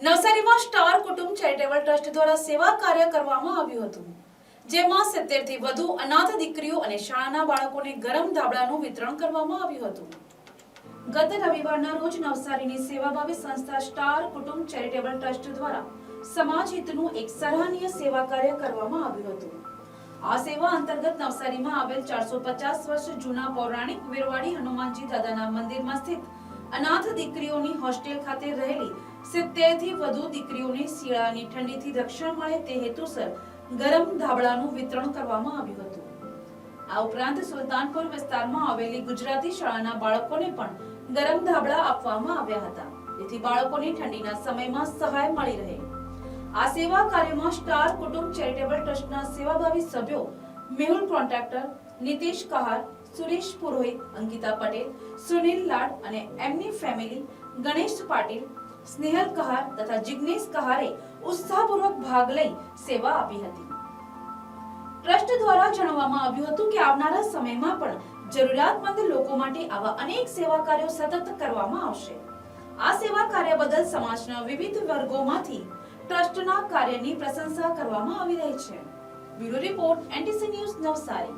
નવસારીમાં સ્ટાર કુટુંબ charitable trust દ્વારા સેવા કાર્ય કરવામાં આવ્યું હતું, જેમાં 70 થી વધુ અનાથ દીકરીઓ અને શાળાના બાળકોને ગરમ ધાબળાનું વિતરણ કરવામાં આવ્યું હતું. ગત રવિવારના રોજ નવસારીની સેવાભાવી સંસ્થા સ્ટાર કુટુંબ ચેરિટેબલ ટ્રસ્ટ દ્વારા સમાજ હિતનું એક સરાહનીય સેવા કાર્ય કરવામાં આવ્યું હતું. આ સેવા અંતર્ગત નવસારીમાં આવેલ 450 વર્ષ જૂના પૌરાણિક વીરવાડી હનુમાનજી દાદાના મંદિરમાં સ્થિત અનાથ દીકરીઓની હોસ્ટેલ ખાતે રહેલી 70 થી વધુ દીકરીઓને શિયાળાની ઠંડીથી રક્ષણ મળે તે હેતુસર ગરમ ધાબળાનું વિતરણ કરવામાં આવ્યું હતું. આ ઉપરાંત સુલતાનપુર વિસ્તારમાં આવેલી ગુજરાતી શાળાના બાળકોને પણ ગરમ ધાબળા આપવામાં આવ્યા હતા, જેથી બાળકોને ઠંડીના સમયમાં સહાય મળી રહે. આ સેવા કાર્યમાં સ્ટાર કુટુંબ ચેરિટેબલ ટ્રસ્ટના સેવાભાવી સભ્યો મેહુલ કોન્ટ્રાક્ટર, નીતિશ કહાર, સુરેશ પુરોહિત, અંકિતા પટેલ, સુનિલ લાડ અને એમની ફેમિલી, ગણેશ પાટીલ, સ્નેહલ કહાર તથા જિગ્નેશ કહારે ઉત્સાહપૂર્વક ભાગ લઈ સેવા આપી હતી. ટ્રસ્ટ દ્વારા જણાવવામાં આવ્યું હતું કે આવનારા સમયમાં પણ જરૂરિયાતમંદ લોકો માટે આવા અનેક સેવા કાર્યો સતત કરવામાં આવશે. આ સેવા કાર્ય બદલ સમાજના વિવિધ વર્ગોમાંથી ટ્રસ્ટના કાર્યની પ્રશંસા કરવામાં આવી રહી છે. Bureau report, NTC news, Navsari.